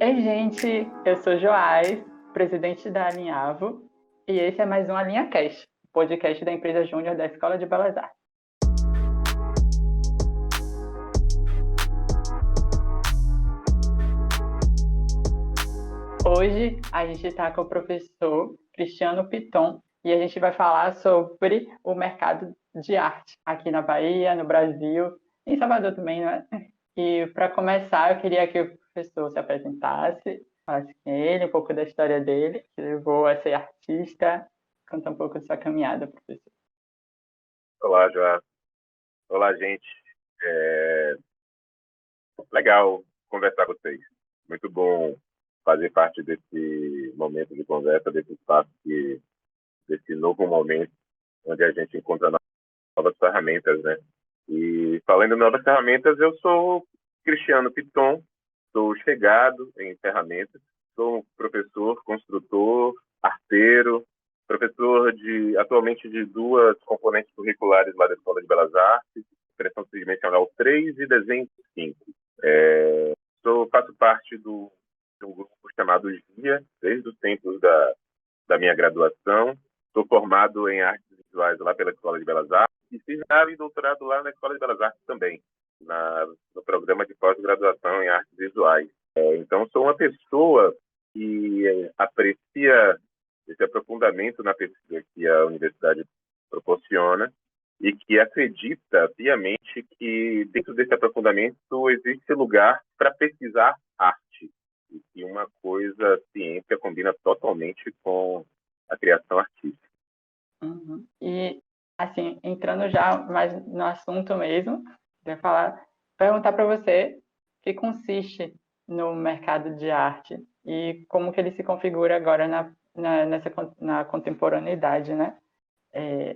Ei, gente, eu sou Joás, presidente da Alinhavo, e esse é mais um Alinha Cast, podcast da empresa Júnior da Escola de Belas Artes. Hoje a gente está com o professor Cristiano Piton e a gente vai falar sobre o mercado de arte aqui na Bahia, no Brasil, em Salvador também, né? E para começar, eu queria que o professor se apresentasse, falasse quem é ele, um pouco da história dele, que levou a ser artista, conta um pouco da sua caminhada, professor. Olá, João. Olá, gente. Legal conversar com vocês. Muito bom fazer parte desse momento de conversa, desse espaço, desse novo momento onde a gente encontra novas ferramentas, né? E falando em novas ferramentas, eu sou Cristiano Piton, sou chegado em ferramentas, sou um professor, construtor, arteiro, professor atualmente de duas componentes curriculares lá da Escola de Belas Artes, expressão tridimensional 3 e desenho 5. Faço parte de um grupo chamado GIA, desde os tempos da minha graduação. Sou formado em artes visuais lá pela Escola de Belas Artes e fiz mestrado e doutorado lá na Escola de Belas Artes também, no programa de pós-graduação em artes visuais. Então, sou uma pessoa que aprecia esse aprofundamento na pesquisa que a universidade proporciona e que acredita piamente que dentro desse aprofundamento existe lugar para pesquisar arte e que uma coisa ciência combina totalmente com a criação artística. Uhum. E, assim, entrando já mais no assunto mesmo, eu perguntar para você o que consiste no mercado de arte e como que ele se configura agora na contemporaneidade, né?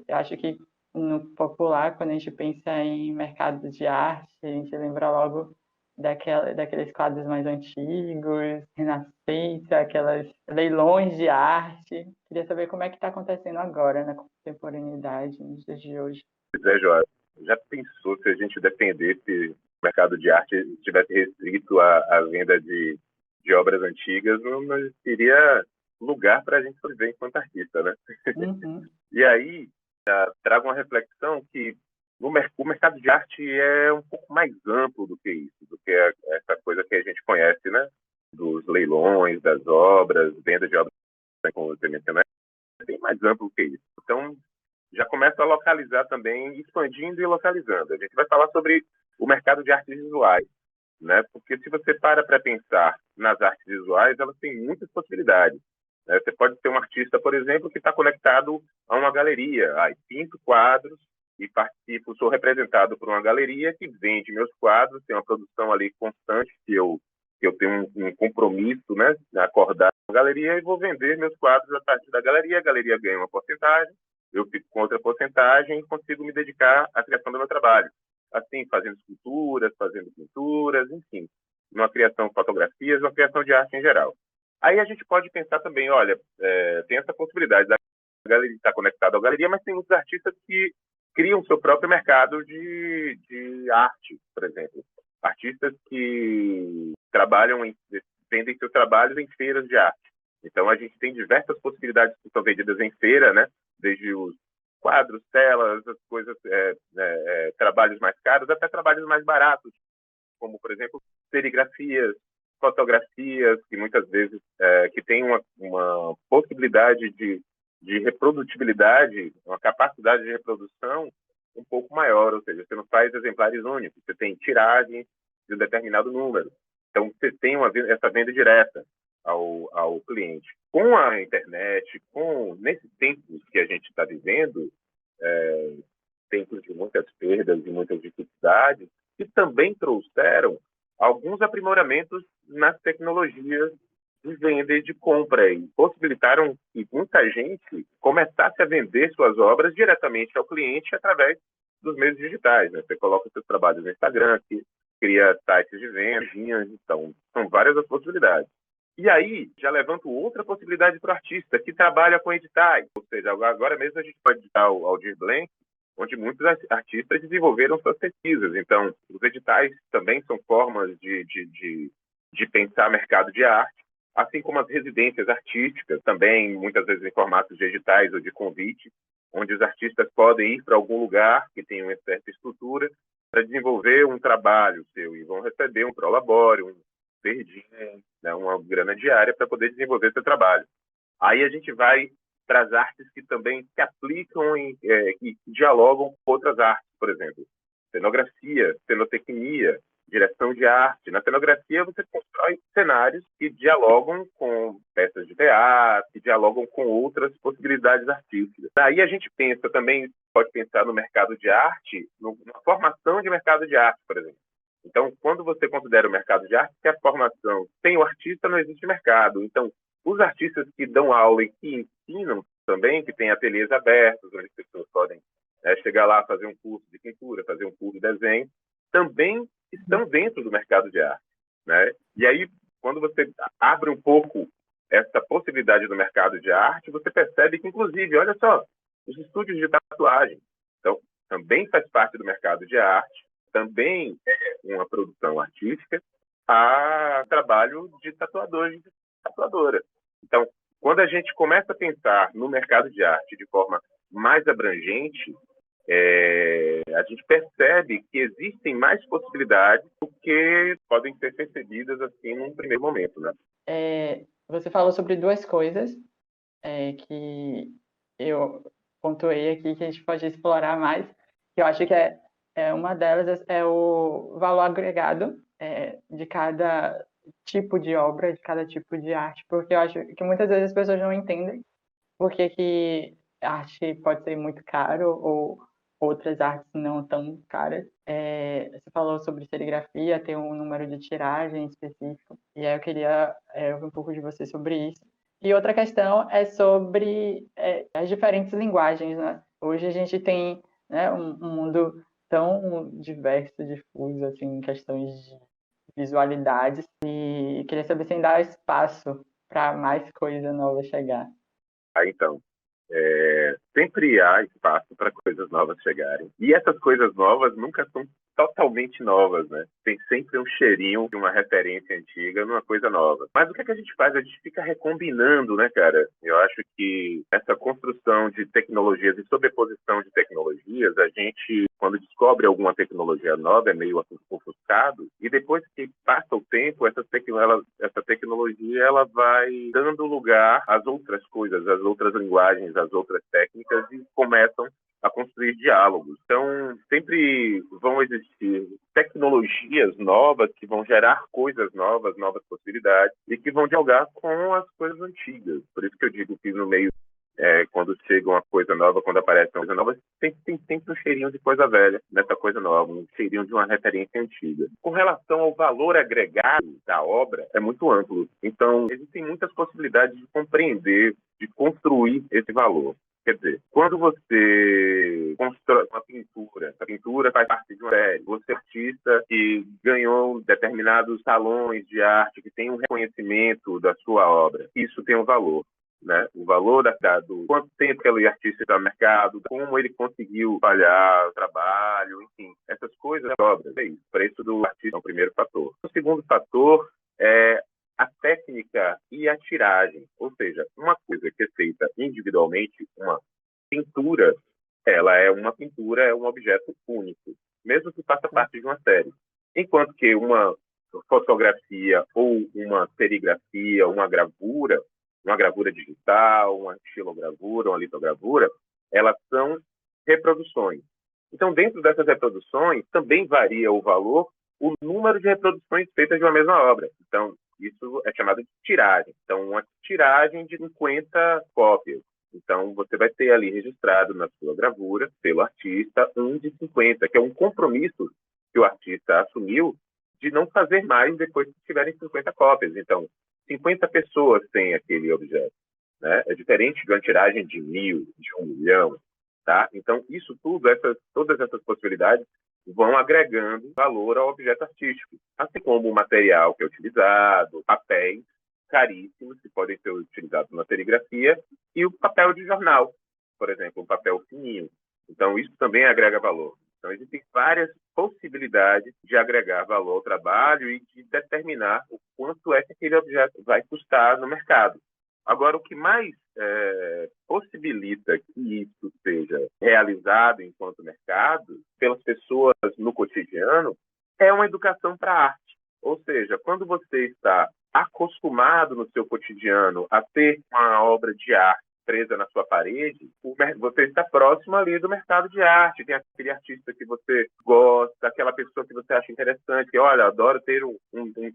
Eu acho que no popular, quando a gente pensa em mercado de arte, a gente lembra logo daqueles quadros mais antigos, Renascença, aquelas leilões de arte. Queria saber como é que está acontecendo agora, na contemporaneidade, nos dias de hoje. Pois é, João. Já pensou se a gente dependesse do mercado de arte, estivesse restrito à venda de obras antigas, não teria lugar para a gente sobreviver enquanto artista, né? Uhum. E aí, trago uma reflexão que o mercado de arte é um pouco mais amplo do que isso, do que essa coisa que a gente conhece, né? Dos leilões, das obras, venda de obras, como você mencionou, é bem mais amplo do que isso. Então, já começa a localizar também, expandindo e localizando. A gente vai falar sobre o mercado de artes visuais, né? Porque se você para pensar nas artes visuais, elas têm muitas possibilidades. Você pode ser um artista, por exemplo, que está conectado a uma galeria. Pinto quadros e participo, sou representado por uma galeria que vende meus quadros, tem uma produção ali constante que eu tenho um compromisso, né, acordar com a galeria e vou vender meus quadros a partir da galeria. A galeria ganha uma porcentagem, eu fico com outra porcentagem e consigo me dedicar à criação do meu trabalho. Assim, fazendo esculturas, fazendo pinturas, enfim, uma criação de fotografias, uma criação de arte em geral. Aí a gente pode pensar também, olha, tem essa possibilidade da galeria estar conectada à galeria, mas tem muitos artistas que criam seu próprio mercado de arte, por exemplo. Artistas que vendem seus trabalhos em feiras de arte. Então, a gente tem diversas possibilidades que são vendidas em feira, né? Desde os quadros, telas, as coisas, trabalhos mais caros, até trabalhos mais baratos, como, por exemplo, serigrafias, fotografias, que muitas vezes que tem uma possibilidade de reprodutibilidade, uma capacidade de reprodução um pouco maior, ou seja, você não faz exemplares únicos, você tem tiragem de um determinado número. Então, você tem essa venda direta ao cliente. Com a internet, nesses tempos que a gente está vivendo, tempos de muitas perdas e muitas dificuldades, que também trouxeram alguns aprimoramentos nas tecnologias de venda e de compra e possibilitaram que muita gente começasse a vender suas obras diretamente ao cliente através dos meios digitais, né? Você coloca seus trabalhos no Instagram, cria sites de venda, então são várias as possibilidades. E aí, já levanto outra possibilidade para o artista que trabalha com editais, ou seja, agora mesmo a gente pode editar o Aldir Blanc, onde muitos artistas desenvolveram suas pesquisas. Então, os editais também são formas de de pensar mercado de arte, assim como as residências artísticas, também muitas vezes em formatos de editais ou de convite, onde os artistas podem ir para algum lugar que tem uma certa estrutura para desenvolver um trabalho seu e vão receber um prolabore, um verdinho, né, uma grana diária para poder desenvolver seu trabalho. Aí a gente vai para as artes que também se aplicam e dialogam com outras artes, por exemplo, cenografia, cenotecnia, direção de arte. Na cenografia, você constrói cenários que dialogam com peças de teatro, que dialogam com outras possibilidades artísticas. Daí a gente pensa também, pode pensar no mercado de arte, na formação de mercado de arte, por exemplo. Então, quando você considera o mercado de arte, que é a formação, sem o artista não existe mercado. Então, os artistas que dão aula e que ensinam também, que têm ateliês abertos, onde as pessoas podem chegar lá, fazer um curso de pintura, fazer um curso de desenho, também estão dentro do mercado de arte, né? E aí, quando você abre um pouco essa possibilidade do mercado de arte, você percebe que, inclusive, olha só, os estúdios de tatuagem, então, também faz parte do mercado de arte, também é uma produção artística, a trabalho de tatuadores e de tatuadora. Então, quando a gente começa a pensar no mercado de arte de forma mais abrangente, a gente percebe que existem mais possibilidades do que podem ser percebidas assim num primeiro momento, né? Você falou sobre duas coisas que eu pontuei aqui que a gente pode explorar mais, que eu acho que uma delas é o valor agregado de cada tipo de obra, de cada tipo de arte, porque eu acho que muitas vezes as pessoas não entendem por que a arte pode ser muito caro ou outras artes não tão caras. Você falou sobre serigrafia, tem um número de tiragem específico, e aí eu queria ouvir um pouco de você sobre isso. E outra questão é sobre as diferentes linguagens, né? Hoje a gente tem, né, um mundo tão diverso, difuso, assim, em questões de visualidades, e queria saber se ainda há espaço para mais coisa nova chegar. Então, sempre há espaço para coisas novas chegarem. E essas coisas novas nunca são totalmente novas, né? Tem sempre um cheirinho de uma referência antiga numa coisa nova. Mas o que a gente faz? A gente fica recombinando, né, cara? Eu acho que essa construção de tecnologias e sobreposição de tecnologias, a gente, quando descobre alguma tecnologia nova, é meio ofuscado, e depois que passa o tempo, essa tecnologia ela vai dando lugar às outras coisas, às outras linguagens, às outras técnicas, e começam a construir diálogos. Então, sempre vão existir tecnologias novas que vão gerar coisas novas, novas possibilidades, e que vão dialogar com as coisas antigas. Por isso que eu digo que no meio, quando chega uma coisa nova, quando aparece uma coisa nova, tem sempre um cheirinho de coisa velha nessa coisa nova, um cheirinho de uma referência antiga. Com relação ao valor agregado da obra, é muito amplo. Então, existem muitas possibilidades de compreender, de construir esse valor. Quer dizer, quando você constrói uma pintura, a pintura faz parte de uma série, você é artista que ganhou determinados salões de arte, que tem um reconhecimento da sua obra, isso tem um valor. Né? O valor do quanto tempo aquele artista está no mercado, como ele conseguiu falhar o trabalho, enfim, essas coisas, obras, é isso. O preço do artista é o primeiro fator. O segundo fator é a técnica e a tiragem, ou seja, uma coisa que é feita individualmente, uma pintura, ela é uma pintura, é um objeto único, mesmo que faça parte de uma série. Enquanto que uma fotografia ou uma serigrafia, uma gravura digital, uma estilogravura, uma litogravura, elas são reproduções. Então, dentro dessas reproduções, também varia o valor, o número de reproduções feitas de uma mesma obra. Então, isso é chamado de tiragem. Então, uma tiragem de 50 cópias. Então, você vai ter ali registrado na sua gravura, pelo artista, 1 de 50, que é um compromisso que o artista assumiu de não fazer mais depois que tiverem 50 cópias. Então, 50 pessoas têm aquele objeto. Né? É diferente de uma tiragem de 1.000, de 1 milhão. Tá? Então, isso tudo, todas essas possibilidades, vão agregando valor ao objeto artístico, assim como o material que é utilizado, papéis caríssimos que podem ser utilizados na serigrafia e o papel de jornal, por exemplo, um papel fininho. Então, isso também agrega valor. Então, existem várias possibilidades de agregar valor ao trabalho e de determinar o quanto é que aquele objeto vai custar no mercado. Agora, o que mais possibilita que isso seja realizado enquanto mercado pelas pessoas no cotidiano é uma educação para a arte. Ou seja, quando você está acostumado no seu cotidiano a ter uma obra de arte presa na sua parede, você está próximo ali do mercado de arte. Tem aquele artista que você gosta, aquela pessoa que você acha interessante, que, olha, adoro ter um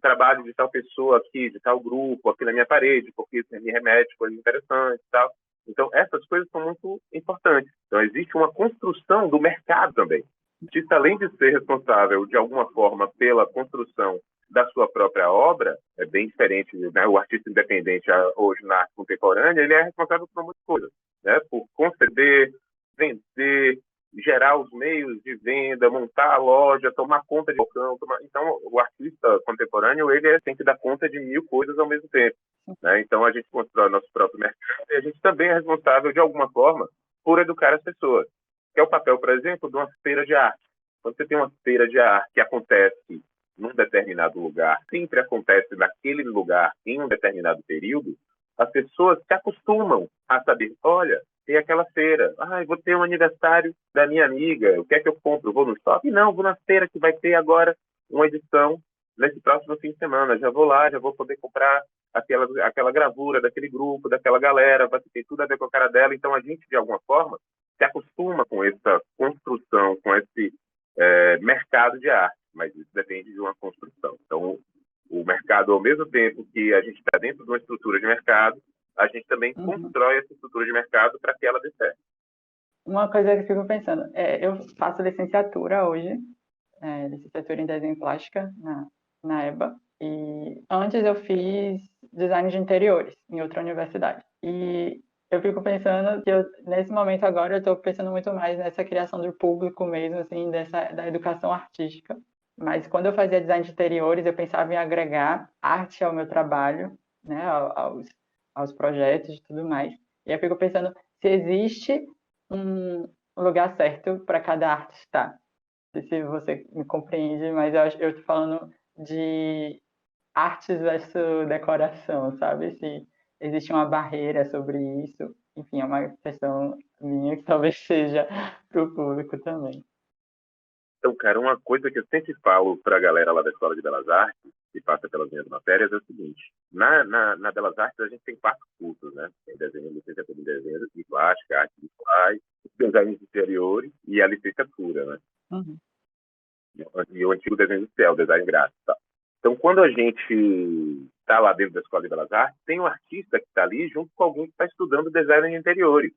trabalho de tal pessoa aqui, de tal grupo, aqui na minha parede, porque isso me remete a coisas interessantes e tal. Então, essas coisas são muito importantes. Então, existe uma construção do mercado também. O artista, além de ser responsável, de alguma forma, pela construção da sua própria obra, é bem diferente, né? O artista independente hoje na arte contemporânea, ele é responsável por muitas coisas, né? Por conceber, vender, gerar os meios de venda, montar a loja, tomar conta de balcão. Então, o artista contemporâneo, ele tem que dar conta de 1000 coisas ao mesmo tempo, né? Então, a gente constrói nosso próprio mercado e a gente também é responsável, de alguma forma, por educar as pessoas, que é o papel, por exemplo, de uma feira de arte. Quando você tem uma feira de arte que acontece num determinado lugar, sempre acontece naquele lugar em um determinado período, as pessoas se acostumam a saber, olha, tem aquela feira, vou ter um aniversário da minha amiga, o que é que eu compro? Vou no shopping? Não, vou na feira que vai ter agora uma edição nesse próximo fim de semana, já vou lá, já vou poder comprar aquela gravura daquele grupo, daquela galera, vai ter tudo a ver com a cara dela. Então a gente, de alguma forma, se acostuma com essa construção, com esse mercado de arte, mas isso depende de uma construção. Então, o mercado, ao mesmo tempo que a gente está dentro de uma estrutura de mercado, a gente também constrói essa estrutura de mercado para que ela dê certo. Uma coisa que eu fico pensando, eu faço licenciatura hoje, licenciatura em desenho plástica na EBA, e antes eu fiz design de interiores em outra universidade. E eu fico pensando que nesse momento agora eu estou pensando muito mais nessa criação do público mesmo, assim, da educação artística. Mas quando eu fazia design de interiores, eu pensava em agregar arte ao meu trabalho, né, aos projetos e tudo mais. E eu fico pensando se existe um lugar certo para cada arte estar. Não sei se você me compreende, mas eu estou falando de artes versus decoração, sabe? Se existe uma barreira sobre isso. Enfim, é uma questão minha que talvez seja para o público também. Então, cara, uma coisa que eu sempre falo para a galera lá da Escola de Belas Artes, que passa pelas minhas matérias, é o seguinte: na Belas Artes a gente tem 4 cursos, né? Tem desenho, licenciatura em desenho de plástica, arte visuais, design de interiores e a licenciatura, né? Uhum. E o antigo desenho industrial, design gráfico. Tá? Então, quando a gente está lá dentro da Escola de Belas Artes, tem um artista que está ali junto com alguém que está estudando design de interiores.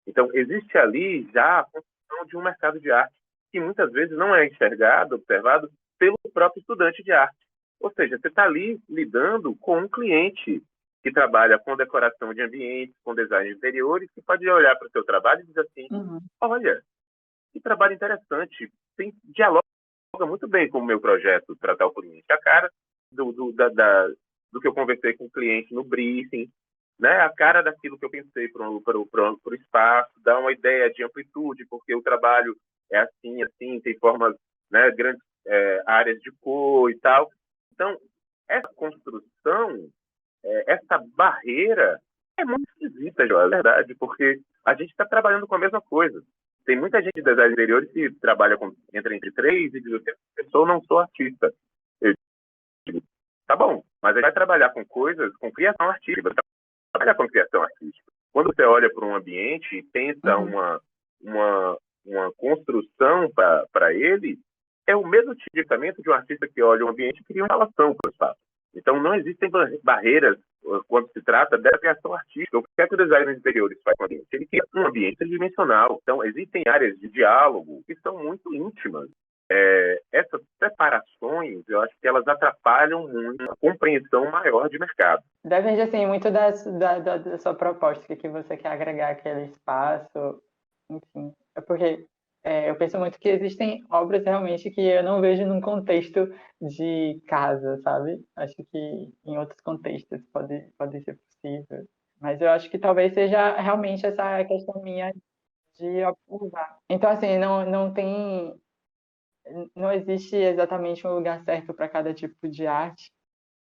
Então, existe ali já a construção de um mercado de arte que muitas vezes não é enxergado, observado pelo próprio estudante de arte. Ou seja, você está ali lidando com um cliente que trabalha com decoração de ambientes, com design de interiores, que pode olhar para o seu trabalho e dizer assim, olha, que trabalho interessante, dialoga muito bem com o meu projeto tratar o cliente. A cara do que eu conversei com o cliente no briefing, né? A cara daquilo que eu pensei para o espaço, dá uma ideia de amplitude, porque o trabalho é assim, tem formas, né, grandes áreas de cor e tal. Então, essa construção, essa barreira é muito esquisita, Joel, é verdade, porque a gente está trabalhando com a mesma coisa. Tem muita gente de design interiores que trabalha entre 3 e 18 pessoas, não sou artista. Eu digo, tá bom, mas ele vai trabalhar com coisas, com criação artística, vai trabalhar com criação artística. Quando você olha para um ambiente e pensa uma construção para ele, é o mesmo tipo de pensamento de um artista que olha um ambiente e cria uma relação com o espaço. Então, não existem barreiras quando se trata da criação artística. O que é que o designer de interiores faz com o ambiente? Ele cria um ambiente tridimensional. Então, existem áreas de diálogo que são muito íntimas. Essas separações, eu acho que elas atrapalham muito a compreensão maior de mercado. Depende, assim, muito da sua proposta, que você quer agregar aquele espaço, enfim. É porque eu penso muito que existem obras realmente que eu não vejo num contexto de casa, sabe? Acho que em outros contextos pode ser possível. Mas eu acho que talvez seja realmente essa questão minha de observar. Então, assim, não tem não existe exatamente um lugar certo para cada tipo de arte,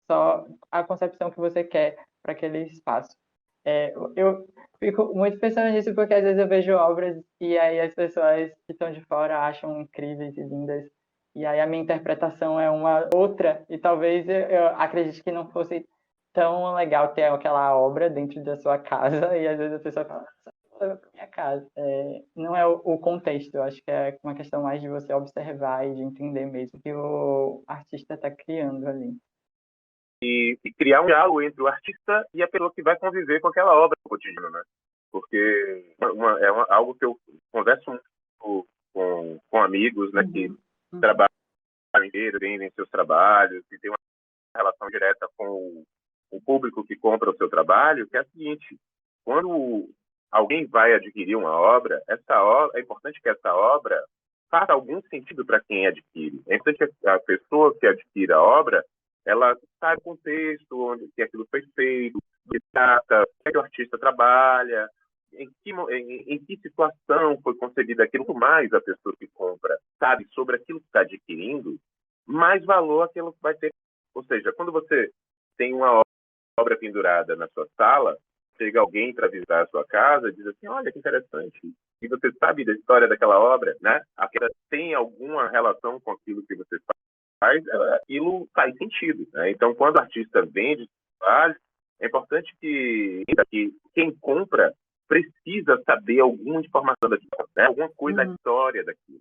só a concepção que você quer para aquele espaço. Eu fico muito pensando nisso porque às vezes eu vejo obras e aí as pessoas que estão de fora acham incríveis e lindas, e aí a minha interpretação é uma outra, e talvez eu acredite que não fosse tão legal ter aquela obra dentro da sua casa, e às vezes a pessoa fala, leva para minha casa. Não é o contexto, eu acho que é uma questão mais de você observar e de entender mesmo o que o artista está criando ali. E criar um diálogo entre o artista e a pessoa que vai conviver com aquela obra no cotidiano, né? Porque algo que eu converso muito com amigos, né, que trabalham inteiro, vendem seus trabalhos, e tem uma relação direta com o público que compra o seu trabalho, que é a seguinte: quando alguém vai adquirir uma obra, é importante que essa obra faça algum sentido para quem adquire. É importante que a pessoa que adquire a obra, ela saiba o contexto onde que aquilo foi feito, que trata, como é que o artista trabalha, em que situação foi concebida aquilo. Quanto mais a pessoa que compra sabe sobre aquilo que está adquirindo, mais valor aquilo vai ter. Ou seja, quando você tem uma obra pendurada na sua sala, chega alguém para visitar a sua casa e diz assim, olha que interessante, e você sabe da história daquela obra, né? Aquela tem alguma relação com aquilo que você faz, aquilo faz sentido, né? Então, quando o artista vende trabalho, é importante que quem compra precisa saber alguma informação daquilo, né? Alguma coisa da história daquilo.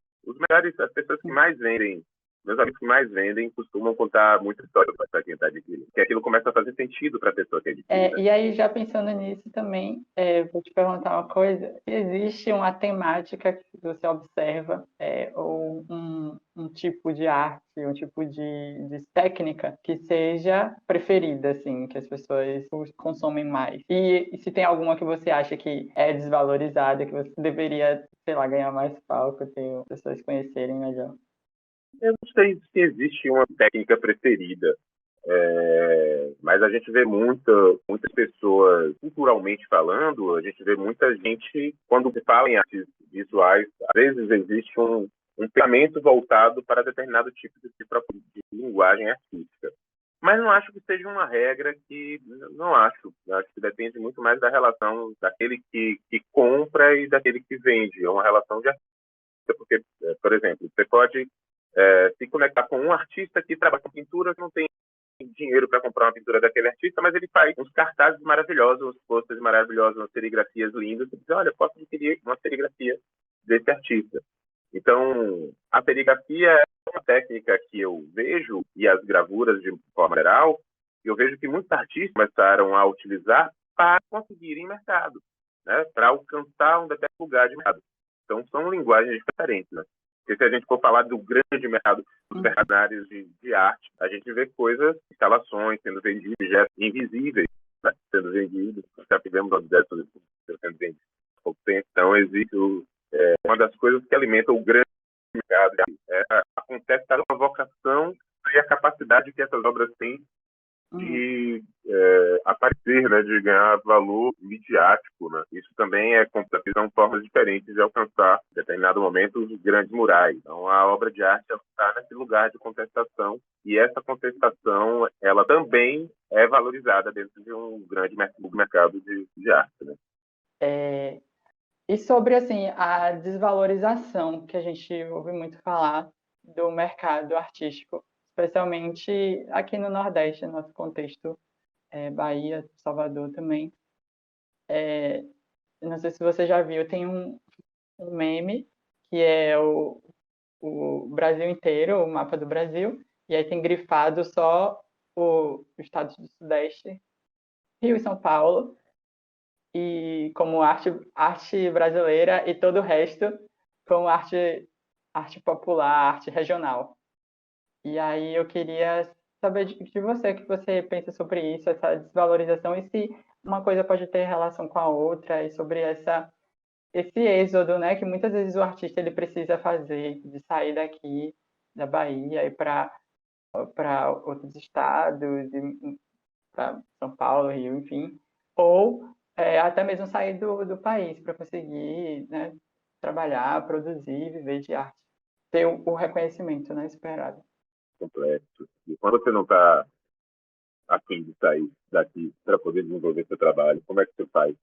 As pessoas que mais vendem, meus amigos que mais vendem, costumam contar muita história para quem está adquirindo, porque aquilo começa a fazer sentido para a pessoa que adquire. E aí, já pensando nisso também, vou te perguntar uma coisa: existe uma temática que você observa, ou um tipo de arte, um tipo de técnica que seja preferida, assim, que as pessoas consomem mais? E se tem alguma que você acha que é desvalorizada, que você deveria, sei lá, ganhar mais palco, ter as pessoas conhecerem melhor? Eu não sei se existe uma técnica preferida, mas a gente vê muitas pessoas, culturalmente falando, a gente vê muita gente, quando se fala em artes visuais, às vezes existe um pensamento voltado para determinado tipo de linguagem artística. Mas não acho que seja uma regra que. Não acho. Eu acho que depende muito mais da relação daquele que compra e daquele que vende. É uma relação de artista, porque, por exemplo, você pode se conectar com um artista que trabalha com pintura, que não tem dinheiro para comprar uma pintura daquele artista, mas ele faz uns cartazes maravilhosos, uns posters maravilhosos, umas serigrafias lindas. Você diz, olha, posso adquirir uma serigrafia desse artista. Então, a serigrafia é uma técnica que eu vejo, e as gravuras de forma geral, eu vejo que muitos artistas começaram a utilizar para conseguirem mercado, né? Para alcançar um determinado lugar de mercado. Então, são linguagens diferentes, né? Porque se a gente for falar do grande mercado, dos mercadários de arte, a gente vê coisas, instalações sendo vendidas, objetos invisíveis, né? Sendo vendidos. Já tivemos objetos sendo vendidos há pouco tempo. Então, existe uma das coisas que alimenta o grande mercado. Acontece uma vocação e a capacidade que essas obras têm de aparecer, né, de ganhar valor midiático, né? Isso também são formas diferentes de alcançar, em determinado momento, os grandes murais. Então, a obra de arte está nesse lugar de contestação, e essa contestação, ela também é valorizada dentro de um grande mercado de arte, né? E sobre, assim, a desvalorização que a gente ouve muito falar do mercado artístico, especialmente aqui no Nordeste, no nosso contexto, Bahia, Salvador também. Não sei se você já viu, tem um meme que é o Brasil inteiro, o mapa do Brasil, e aí tem grifado só o estado do Sudeste, Rio e São Paulo, e como arte brasileira, e todo o resto como arte popular, arte regional. E aí eu queria saber de você, o que você pensa sobre isso, essa desvalorização, e se uma coisa pode ter relação com a outra, e sobre esse êxodo, né, que muitas vezes o artista ele precisa fazer, de sair daqui da Bahia e para outros estados, para São Paulo, Rio, enfim, ou até mesmo sair do país para conseguir, né, trabalhar, produzir, viver de arte. ter o reconhecimento, né, esperado. complexo. E quando você não está a fim de sair daqui para poder desenvolver seu trabalho, como é que você faz?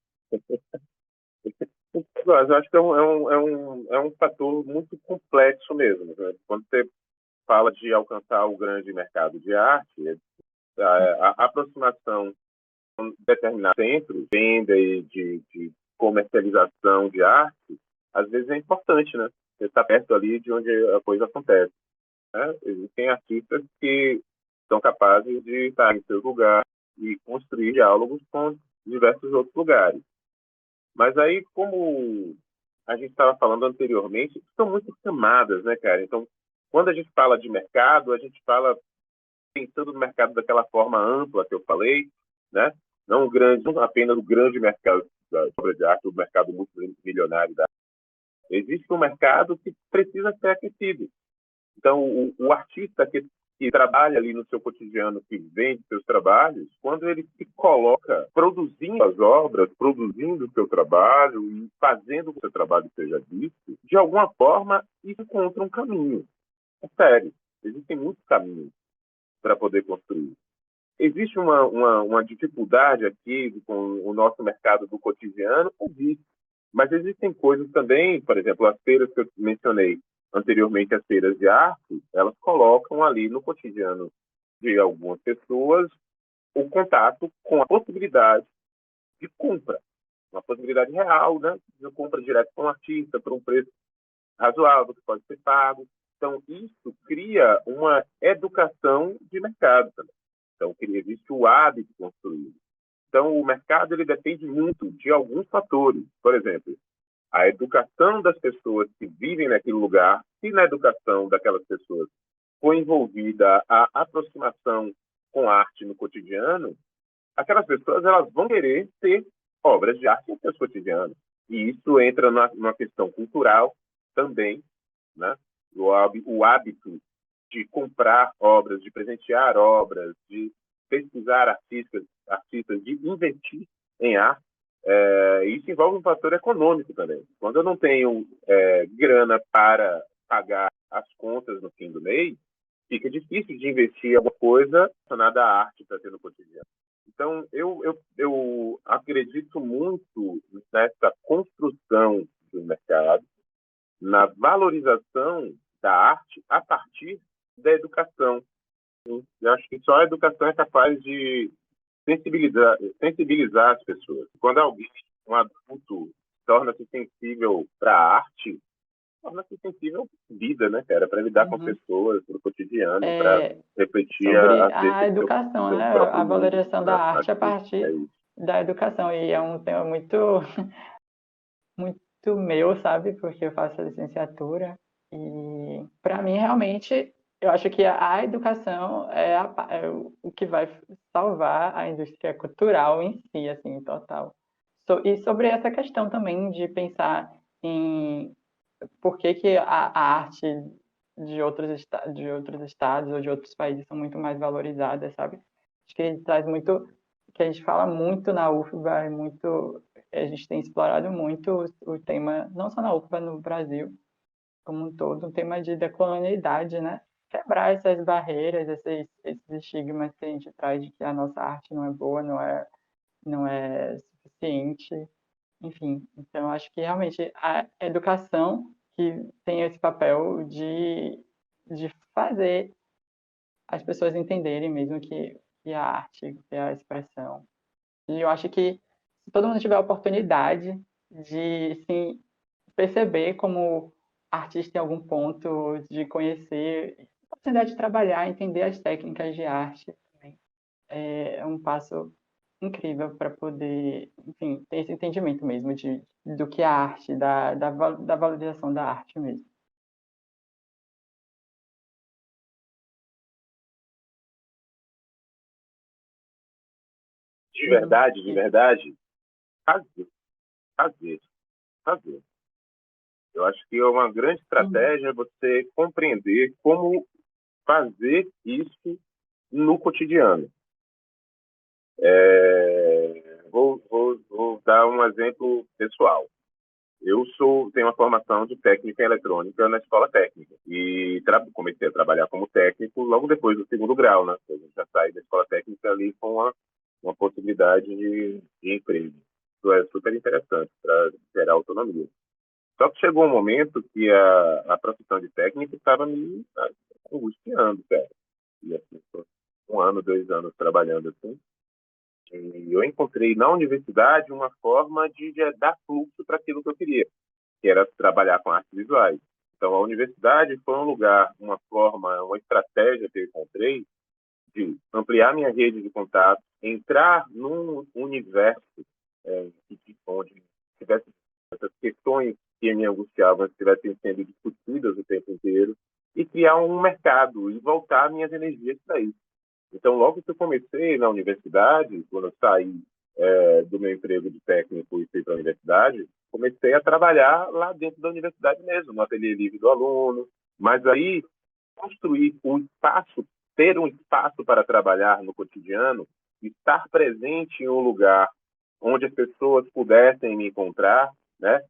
Eu acho que é um fator muito complexo mesmo. Né? Quando você fala de alcançar o grande mercado de arte, a aproximação de determinado centro, venda e de comercialização de arte, às vezes é importante, né? Você está perto ali de onde a coisa acontece. Né? Existem artistas que são capazes de estar em seu lugar e construir diálogos com diversos outros lugares. Mas aí, como a gente estava falando anteriormente, são muitas camadas, né, cara? Então, quando a gente fala de mercado, a gente fala pensando no mercado daquela forma ampla que eu falei, né? Não o grande, não apenas o grande mercado da obra de arte, o mercado multimilionário da arte. Existe um mercado que precisa ser aquecido. Então, o artista que trabalha ali no seu cotidiano, que vende seus trabalhos, quando ele se coloca produzindo as obras, produzindo o seu trabalho e fazendo que o seu trabalho seja visto, de alguma forma, isso encontra um caminho. É sério, existem muitos caminhos para poder construir. Existe uma dificuldade aqui com o nosso mercado do cotidiano? Existe. Mas existem coisas também, por exemplo, as feiras que eu mencionei anteriormente, as feiras de arte, elas colocam ali no cotidiano de algumas pessoas o contato com a possibilidade de compra, uma possibilidade real, né, de compra direto com o artista por um preço razoável que pode ser pago. Então, isso cria uma educação de mercado também. Então, existe o hábito construído. Então, o mercado ele depende muito de alguns fatores. Por exemplo, a educação das pessoas que vivem naquele lugar, se na educação daquelas pessoas for envolvida a aproximação com a arte no cotidiano, aquelas pessoas elas vão querer ter obras de arte em seus cotidianos. E isso entra numa questão cultural também, né? O hábito de comprar obras, de presentear obras, de pesquisar artistas de investir em arte, isso envolve um fator econômico também. Quando eu não tenho grana para pagar as contas no fim do mês, fica difícil de investir em alguma coisa relacionada à arte para ter no cotidiano. Então, eu acredito muito nessa construção do mercado, na valorização da arte a partir da educação. Eu acho que só a educação é capaz de sensibilizar as pessoas. Quando alguém, um adulto, torna-se sensível para a arte, torna-se sensível à vida, né, cara? Para lidar com Uhum. pessoas, para o cotidiano, para É, refletir sobre acerca a do educação, seu né? próprio A mundo. valorização da Né? arte Acho a que é partir isso. da educação. E é um tema muito, muito meu, sabe? Porque eu faço licenciatura. E, para mim, realmente, eu acho que a educação é o que vai salvar a indústria cultural em si, assim, total. E sobre essa questão também de pensar em por que, que a arte de outros estados ou de outros países são muito mais valorizadas, sabe? Acho que ele traz muito, que a gente fala muito na UFBA, a gente tem explorado muito o tema, não só na UFBA, no Brasil como um todo, um tema de decolonialidade, né? Quebrar essas barreiras, esses estigmas que a gente traz de que a nossa arte não é boa, não é suficiente, enfim. Então, acho que realmente a educação que tem esse papel de fazer as pessoas entenderem mesmo que a arte, que a expressão. E eu acho que se todo mundo tiver a oportunidade de se perceber como artista em algum ponto, de conhecer, a oportunidade de trabalhar, entender as técnicas de arte também, é um passo incrível para poder, enfim, ter esse entendimento mesmo do que é a arte, da valorização da arte mesmo. De Isso. verdade, fazer, fazer, fazer. Eu acho que é uma grande Uhum. estratégia você compreender como fazer isso no cotidiano. Vou dar um exemplo pessoal. Tenho uma formação de técnica em eletrônica na escola técnica e comecei a trabalhar como técnico logo depois do segundo grau, né? A gente já sai da escola técnica ali com uma possibilidade de emprego. Isso é super interessante para gerar autonomia. Só que chegou um momento que a profissão de técnico estava me angustiando, cara. E assim, tô 1 ano, 2 anos trabalhando assim. E eu encontrei na universidade uma forma de dar fluxo para aquilo que eu queria, que era trabalhar com artes visuais. Então, a universidade foi um lugar, uma forma, uma estratégia que eu encontrei de ampliar minha rede de contatos, entrar num universo onde tivesse essas questões que me angustiavam estivessem sendo discutidas o tempo inteiro e criar um mercado e voltar minhas energias para isso. Então, logo que eu comecei na universidade, quando eu saí do meu emprego de técnico e fui para a universidade, comecei a trabalhar lá dentro da universidade mesmo, no ateliê livre do aluno. Mas aí, construir um espaço, ter um espaço para trabalhar no cotidiano, estar presente em um lugar onde as pessoas pudessem me encontrar, né?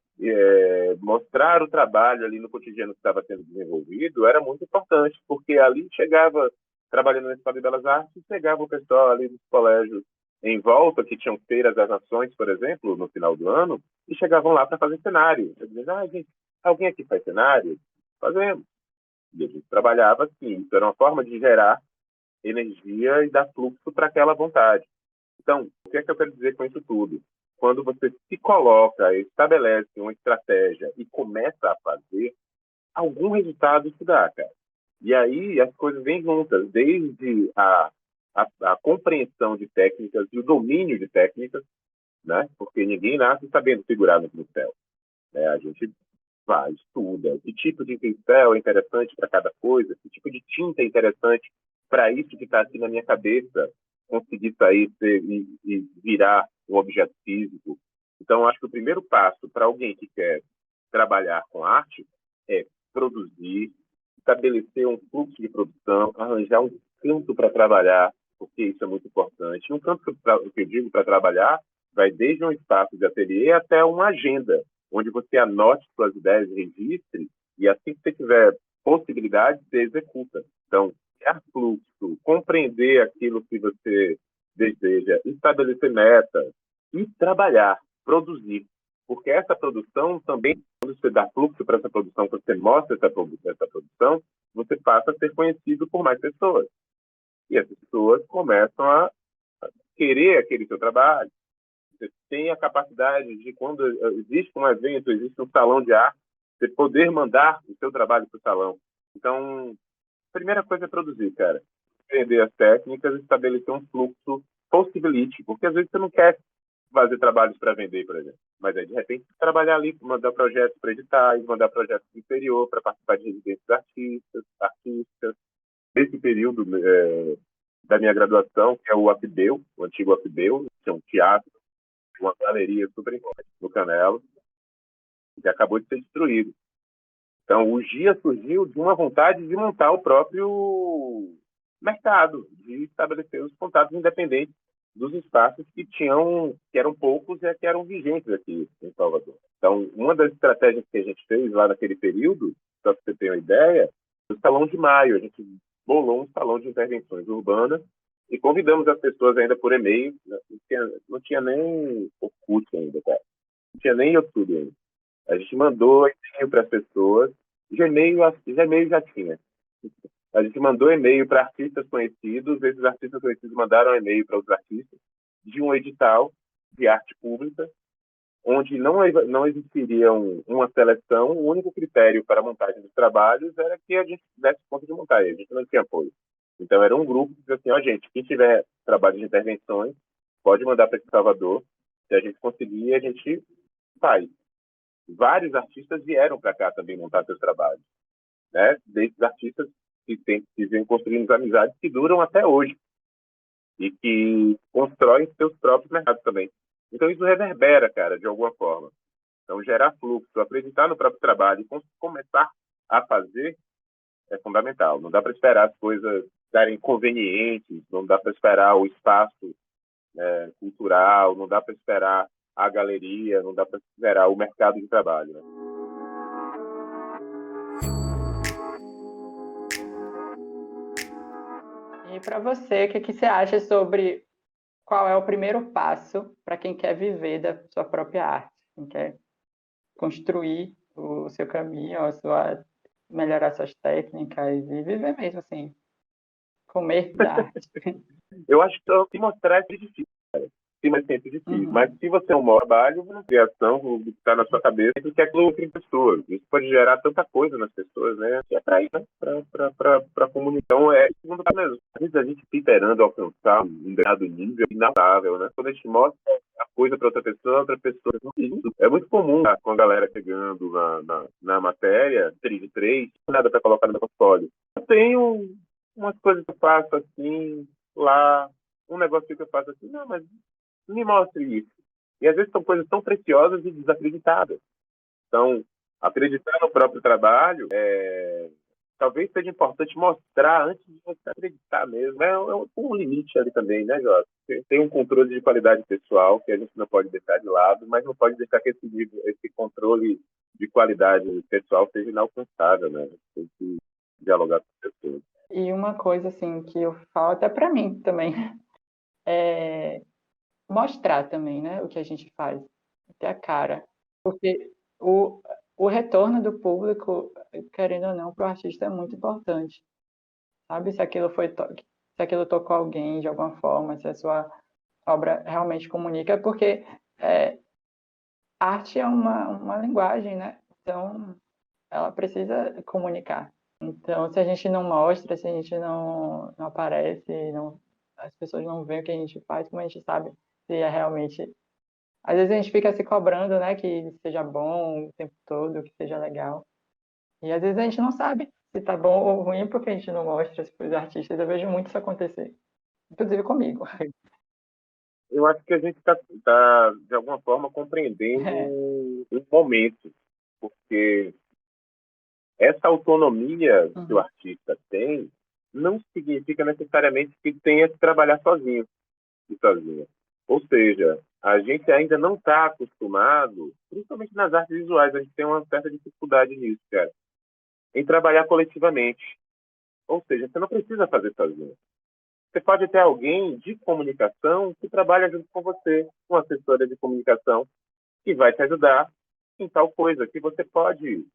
Mostrar o trabalho ali no cotidiano que estava sendo desenvolvido era muito importante, porque ali chegava, trabalhando na Escola de Belas Artes, chegava o pessoal ali dos colégios em volta, que tinham feiras das nações, por exemplo, no final do ano, e chegavam lá para fazer cenário. Eu dizia, gente, alguém aqui faz cenário? Fazemos. E a gente trabalhava assim. Isso era uma forma de gerar energia e dar fluxo para aquela vontade. Então, o que é que eu quero dizer com isso tudo? Quando você se coloca, estabelece uma estratégia e começa a fazer, algum resultado isso dá, cara. E aí as coisas vêm juntas, desde a compreensão de técnicas e o domínio de técnicas, né? Porque ninguém nasce sabendo figurar no pincel, né? A gente vai, estuda que tipo de pincel é interessante para cada coisa, que tipo de tinta é interessante para isso que está aqui na minha cabeça, conseguir sair e virar um objeto físico. Então, acho que o primeiro passo para alguém que quer trabalhar com arte é produzir, estabelecer um fluxo de produção, arranjar um canto para trabalhar, porque isso é muito importante. Um canto que eu digo para trabalhar vai desde um espaço de ateliê até uma agenda, onde você anote suas ideias, registre, e assim que você tiver possibilidade, você executa. Então, criar fluxo, compreender aquilo que você deseja, estabelecer metas e trabalhar, produzir. Porque essa produção também, quando você dá fluxo para essa produção, quando você mostra essa produção, você passa a ser conhecido por mais pessoas. E as pessoas começam a querer aquele seu trabalho. Você tem a capacidade de, quando existe um evento, existe um salão de arte, você poder mandar o seu trabalho para o salão. Então, a primeira coisa é produzir, cara. Aprender as técnicas, estabelecer um fluxo, possibilite, porque às vezes você não quer fazer trabalhos para vender, por exemplo. Mas aí, de repente, trabalhar ali, mandar projetos para editais, mandar projetos do interior para participar de residências artistas. Nesse período da minha graduação, que é o AFBEU, o antigo AFBEU, que é um teatro, uma galeria super importante no Canelo, que acabou de ser destruído. Então, o GIA surgiu de uma vontade de montar o próprio mercado, de estabelecer os contatos independentes dos espaços que eram poucos e que eram vigentes aqui em Salvador. Então, uma das estratégias que a gente fez lá naquele período, só para você ter uma ideia, o Salão de Maio, a gente bolou um salão de intervenções urbanas e convidamos as pessoas ainda por e-mail, né? Não tinha nem Orkut ainda, cara. Não tinha nem YouTube ainda. A gente mandou e-mail para as pessoas, Gmail já tinha. A gente mandou e-mail para artistas conhecidos, esses artistas conhecidos mandaram e-mail para os artistas de um edital de arte pública, onde não existiria uma seleção, o único critério para a montagem dos trabalhos era que a gente desse conta de montar, a gente não tinha apoio. Então, era um grupo que dizia assim, gente, quem tiver trabalho de intervenções, pode mandar para Salvador, se a gente conseguir, a gente faz. Vários artistas vieram para cá também montar seus trabalhos, né? Desses artistas que vêm construindo amizades que duram até hoje e que constroem seus próprios mercados também. Então, isso reverbera, cara, de alguma forma. Então, gerar fluxo, acreditar no próprio trabalho e começar a fazer é fundamental. Não dá para esperar as coisas darem convenientes, não dá para esperar o espaço cultural, não dá para esperar a galeria, não dá para considerar o mercado de trabalho, né? E para você, o que você acha sobre qual é o primeiro passo para quem quer viver da sua própria arte, quem quer construir o seu caminho, melhorar suas técnicas e viver mesmo assim, comer da arte? Eu acho que se mostrar é difícil. Sim, mas sempre difícil. Mas se você é um mau trabalho, uma criação, o que está na sua cabeça, isso que é aquilo em pessoas. Isso pode gerar tanta coisa nas pessoas, né? Que é para isso, né? Para comunicar. Então, segundo caso mesmo. Às vezes a gente esperando alcançar um determinado nível inalcançável, né? Quando a gente mostra a coisa para outra pessoa não tem isso. É muito comum, tá? Com a galera chegando na matéria, 3 de 3, nada para colocar no meu portfólio. Eu tenho umas coisas que eu faço assim, lá, um negócio que eu faço assim, não, mas me mostre isso. E às vezes são coisas tão preciosas e desacreditadas. Então, acreditar no próprio trabalho talvez seja importante mostrar antes de você acreditar mesmo. Um limite ali também, né, Jota? Tem um controle de qualidade pessoal que a gente não pode deixar de lado, mas não pode deixar que esse controle de qualidade pessoal seja inalcançável, né? Tem que dialogar com as pessoas. E uma coisa assim que eu falo até para mim também é mostrar também, né, o que a gente faz, ter a cara, porque o retorno do público, querendo ou não, para o artista é muito importante, sabe? Se aquilo tocou alguém de alguma forma, se a sua obra realmente comunica, porque arte é uma linguagem, né? Então, ela precisa comunicar. Então, se a gente não mostra, se a gente não aparece, as pessoas não veem o que a gente faz, como a gente sabe se é realmente. Às vezes a gente fica se cobrando, né, que seja bom o tempo todo, que seja legal. E às vezes a gente não sabe se tá bom ou ruim porque a gente não mostra para os artistas. Eu vejo muito isso acontecer, inclusive comigo. Eu acho que a gente está, de alguma forma, compreendendo um momento, porque essa autonomia que o artista tem não significa necessariamente que tenha que trabalhar sozinho e sozinha. Ou seja, a gente ainda não está acostumado, principalmente nas artes visuais, a gente tem uma certa dificuldade nisso, cara, em trabalhar coletivamente. Ou seja, você não precisa fazer sozinho. Você pode ter alguém de comunicação que trabalha junto com você, uma assessora de comunicação, que vai te ajudar em tal coisa, que você pode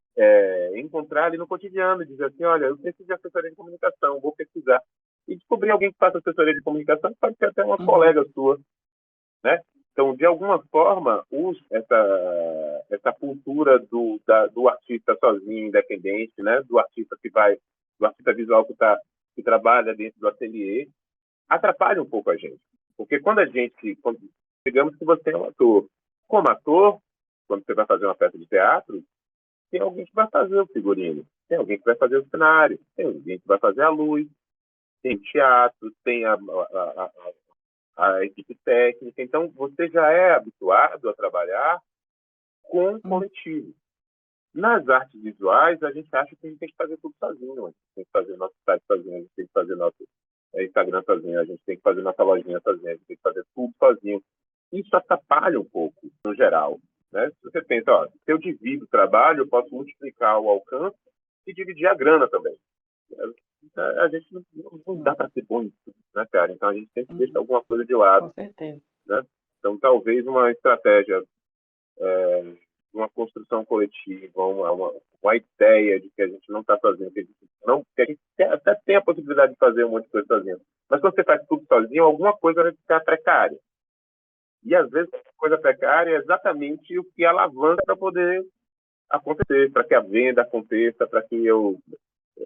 encontrar ali no cotidiano, dizer assim, olha, eu preciso de assessoria de comunicação, vou pesquisar. E descobrir alguém que faça assessoria de comunicação, pode ser até uma colega sua, né? Então, de alguma forma, essa cultura do artista sozinho, independente, né? Do artista visual que trabalha dentro do ateliê, atrapalha um pouco a gente. Porque digamos que você é um ator. Como ator, quando você vai fazer uma peça de teatro, tem alguém que vai fazer o figurino, tem alguém que vai fazer o cenário, tem alguém que vai fazer a luz, tem o teatro, tem a equipe técnica. Então, você já é habituado a trabalhar com coletivo. Nas artes visuais, a gente acha que a gente tem que fazer tudo sozinho. A gente tem que fazer nosso site sozinho, a gente tem que fazer nosso Instagram sozinho, a gente tem que fazer nossa lojinha sozinho, a gente tem que fazer tudo sozinho. Isso atrapalha um pouco, no geral. Né? Se você pensa, ó, se eu divido o trabalho, eu posso multiplicar o alcance e dividir a grana também. A gente não dá para ser bom nisso, né, cara? Então a gente sempre deixa alguma coisa de lado. Com certeza. Né? Então talvez uma estratégia, uma construção coletiva, uma ideia de que a gente não está fazendo, que a gente até tem a possibilidade de fazer um monte de coisa sozinho. Mas quando você faz tudo sozinho, alguma coisa vai ficar precária. E às vezes a coisa precária é exatamente o que alavanca para poder acontecer, para que a venda aconteça, para que eu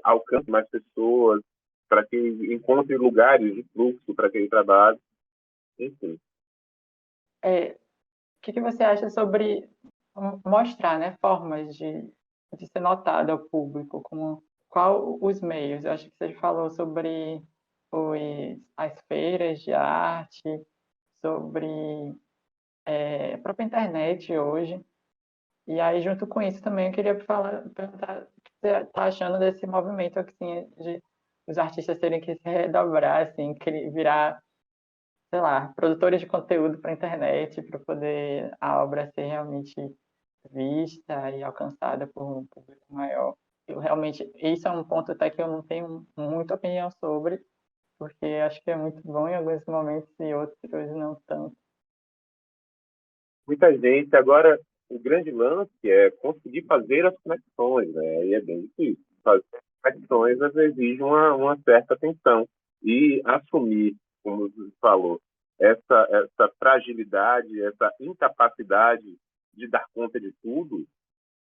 alcance mais pessoas, para que encontre lugares de fluxo para aquele trabalho, enfim. O que você acha sobre mostrar, né, formas de ser notado ao público, qual os meios? Eu acho que você falou sobre as feiras de arte, sobre a própria internet hoje. E aí, junto com isso também, eu queria perguntar o que você está achando desse movimento assim, de os artistas terem que se redobrar, assim, virar, sei lá, produtores de conteúdo para a internet, para poder a obra ser realmente vista e alcançada por um público maior. Eu realmente, isso é um ponto até que eu não tenho muita opinião sobre, porque acho que é muito bom em alguns momentos e outros não tanto. Muita gente. Agora, o grande lance é conseguir fazer as conexões, né? E é bem difícil. Fazer as conexões às vezes exige uma certa atenção. E assumir, como você falou, essa fragilidade, essa incapacidade de dar conta de tudo,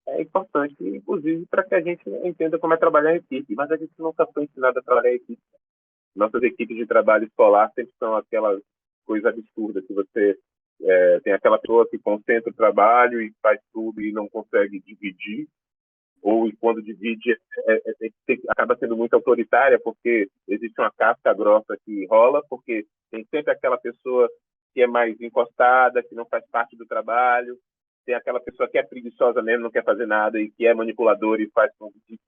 é importante, inclusive, para que a gente entenda como é trabalhar em equipe. Mas a gente nunca foi ensinado a trabalhar em equipe. Nossas equipes de trabalho escolar sempre são aquela coisa absurda que você tem aquela pessoa que concentra o trabalho e faz tudo e não consegue dividir, ou e quando divide acaba sendo muito autoritária, porque existe uma casca grossa que rola, porque tem sempre aquela pessoa que é mais encostada, que não faz parte do trabalho, tem aquela pessoa que é preguiçosa mesmo, não quer fazer nada e que é manipuladora e faz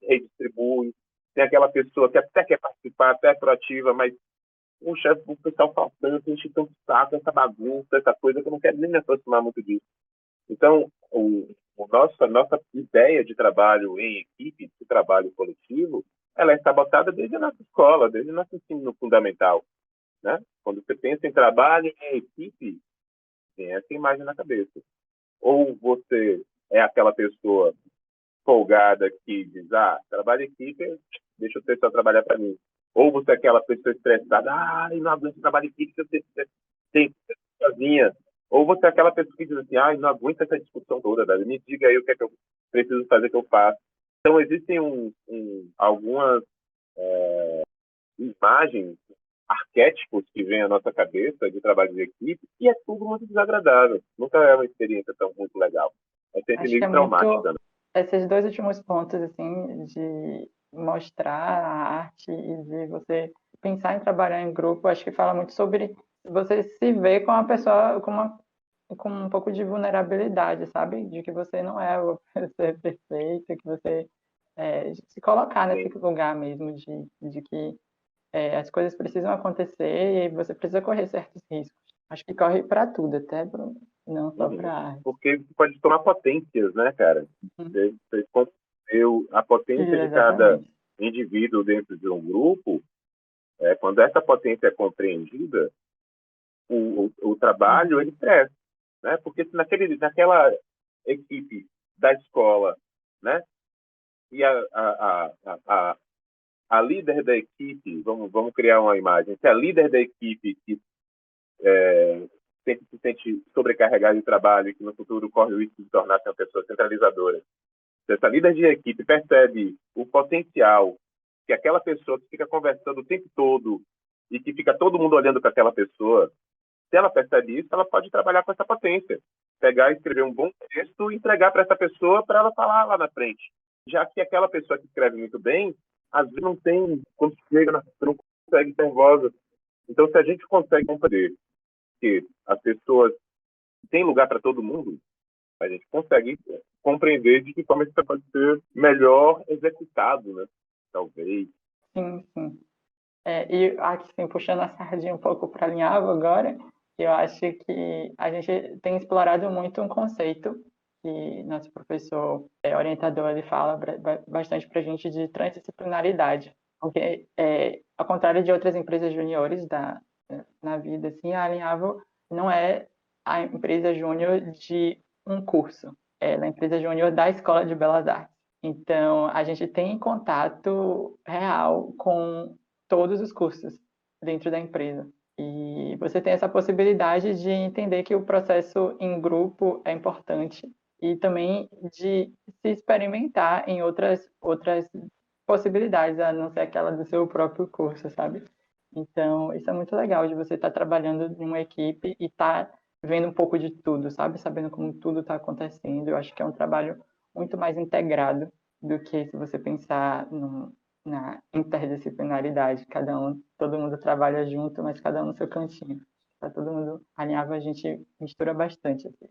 redistribui, tem aquela pessoa que até quer participar, até é proativa, mas o pessoal faltando, enche tanto saco, essa bagunça, essa coisa que eu não quero nem me aproximar muito disso. Então, a nossa ideia de trabalho em equipe, de trabalho coletivo, ela é sabotada desde a nossa escola, desde o nosso ensino fundamental. Né? Quando você pensa em trabalho em equipe, tem essa imagem na cabeça. Ou você é aquela pessoa folgada que diz, trabalho em equipe, deixa o pessoal trabalhar para mim. Ou você é aquela pessoa estressada, não aguento trabalho em equipe, eu tenho que ser sozinha. Ou você é aquela pessoa que diz assim, não aguento essa discussão toda, velho. Me diga aí o que é que eu preciso fazer, que eu faço. Então, existem algumas imagens, arquétipos que vêm à nossa cabeça de trabalho de equipe, e é tudo muito desagradável. Nunca é uma experiência tão muito legal. É sempre Acho que é meio muito traumática. Né? esses dois últimos pontos, assim, de mostrar a arte e de você pensar em trabalhar em grupo, acho que fala muito sobre você se ver com a pessoa com um pouco de vulnerabilidade, sabe? De que você não é o ser perfeito, que você se colocar nesse Sim. lugar mesmo de que as coisas precisam acontecer e aí você precisa correr certos riscos. Acho que corre para tudo, até não só para a arte. Porque pode tomar potências, né, cara? Uhum. Você concebeu a potência de cada Exatamente. indivíduo dentro de um grupo. Quando essa potência é compreendida, o trabalho Uhum. ele cresce, né? Porque se naquela equipe da escola, né? E a líder da equipe, vamos criar uma imagem, se a líder da equipe que sempre se sente sobrecarregada de trabalho e que no futuro corre o risco de tornar-se uma pessoa centralizadora, se essa líder de equipe percebe o potencial que aquela pessoa que fica conversando o tempo todo e que fica todo mundo olhando para aquela pessoa, se ela percebe isso, ela pode trabalhar com essa potência. Pegar e escrever um bom texto e entregar para essa pessoa para ela falar lá na frente. Já que aquela pessoa que escreve muito bem, às vezes não tem, quando chega na não consegue ser nervosa. Então, se a gente consegue compreender que as pessoas têm lugar para todo mundo, a gente consegue compreender de que forma isso pode ser melhor executado, né? Talvez. Sim, sim. E aqui, sim, puxando a sardinha um pouco para alinhavo agora, eu acho que a gente tem explorado muito um conceito que nosso professor orientador ele fala bastante para a gente de transdisciplinaridade, porque ao contrário de outras empresas juniores na vida, assim, a Alinhavo não é a empresa júnior de um curso, ela é a empresa júnior da Escola de Belas Artes. Então, a gente tem contato real com todos os cursos dentro da empresa. E você tem essa possibilidade de entender que o processo em grupo é importante e também de se experimentar em outras possibilidades, a não ser aquela do seu próprio curso, sabe? Então, isso é muito legal de você estar trabalhando em uma equipe e estar vendo um pouco de tudo, sabe? Sabendo como tudo está acontecendo. Eu acho que é um trabalho muito mais integrado do que se você pensar na interdisciplinaridade. Todo mundo trabalha junto, mas cada um no seu cantinho. Tá todo mundo alinhado, a gente mistura bastante. Assim.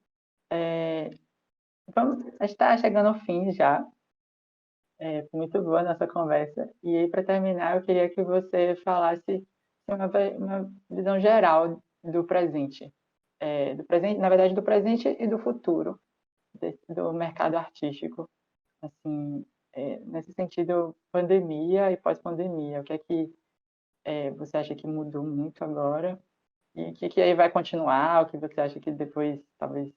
A gente está chegando ao fim já. Foi muito boa a nossa conversa. E aí, para terminar, eu queria que você falasse uma visão geral do presente, na verdade, do presente e do futuro do mercado artístico, assim, nesse sentido, pandemia e pós-pandemia, o que é que você acha que mudou muito agora e o que aí vai continuar, o que você acha que depois talvez...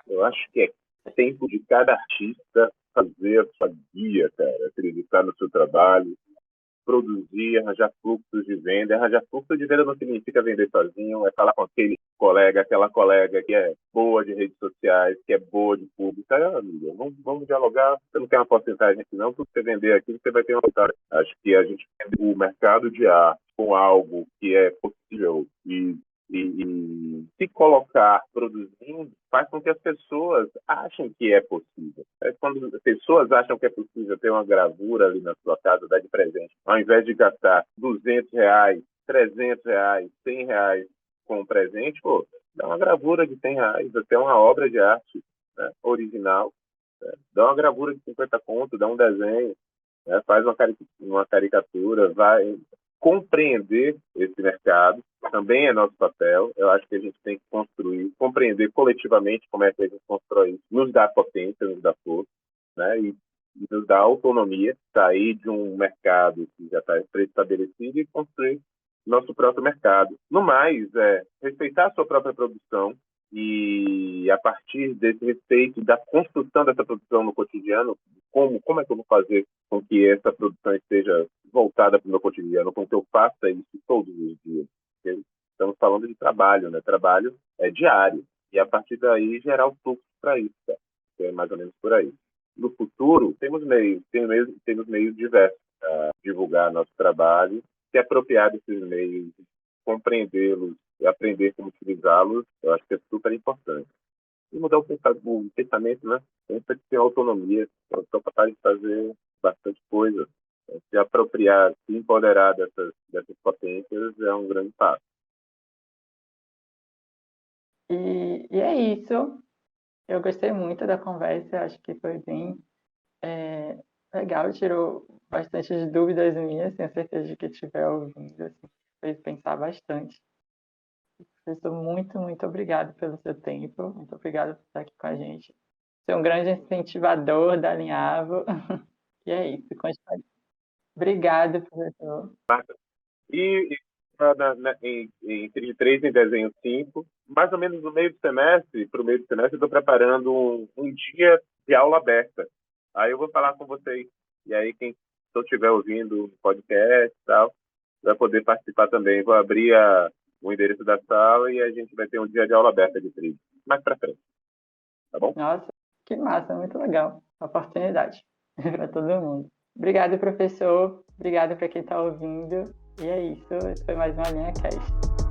Eu acho que é tempo de cada artista fazer a sua guia, cara, acreditar no seu trabalho, produzir, arranjar fluxos de venda. Arranjar fluxo de venda não significa vender sozinho, é falar com aquele colega, aquela colega que é boa de redes sociais, que é boa de público. Amiga, vamos dialogar. Você não quer uma porcentagem aqui, não. Tudo que você vender aqui, você vai ter uma porcentagem. Acho que a gente tem o mercado de arte com algo que é possível e se colocar produzindo faz com que as pessoas achem que é possível. Quando as pessoas acham que é possível ter uma gravura ali na sua casa, dar de presente, ao invés de gastar R$ 200, R$ 300, R$ 100 com um presente, pô, dá uma gravura de R$ 100, até uma obra de arte, né, original, né? Dá uma gravura de 50 conto, dá um desenho, né, faz uma caricatura, vai compreender esse mercado, também é nosso papel. Eu acho que a gente tem que construir, compreender coletivamente como é que a gente constrói isso, nos dá potência, nos dá força, né? E nos dá autonomia, sair de um mercado que já está pré-estabelecido e construir nosso próprio mercado. No mais, respeitar a sua própria produção e, a partir desse respeito, da construção dessa produção no cotidiano, como é que eu vou fazer com que essa produção esteja voltada para o meu cotidiano, com que eu faça isso todos os dias? Porque estamos falando de trabalho, né? Trabalho é diário. E, a partir daí, gerar o fluxo para isso, tá? É mais ou menos por aí. No futuro, temos meios diversos para divulgar nosso trabalho, se apropriar desses meios, compreendê-los e aprender como utilizá-los. Eu acho que é super importante. E mudar o pensamento, né? Sempre ter autonomia. Eu sou capaz de fazer bastante coisa. Se apropriar, se empoderar dessas potências é um grande passo. E é isso. Eu gostei muito da conversa, acho que foi bem legal, tirou bastante dúvidas minhas, tenho certeza de que estiver ouvindo, assim, fez pensar bastante. Professor, muito, muito obrigado pelo seu tempo, muito obrigado por estar aqui com a gente. Você é um grande incentivador da Alinhavo. E é isso, continue. Obrigado, professor. E entre 3 em desenho 5, mais ou menos no meio do semestre, para o meio do semestre, eu estou preparando um dia de aula aberta. Aí eu vou falar com vocês. E aí, quem estiver ouvindo o podcast e tal, vai poder participar também. Vou abrir o endereço da sala e a gente vai ter um dia de aula aberta de trilha. Mais para frente. Tá bom? Nossa, que massa, muito legal. Oportunidade para todo mundo. Obrigado, professor. Obrigado para quem está ouvindo. E é isso. Esse foi mais uma Linha Cast.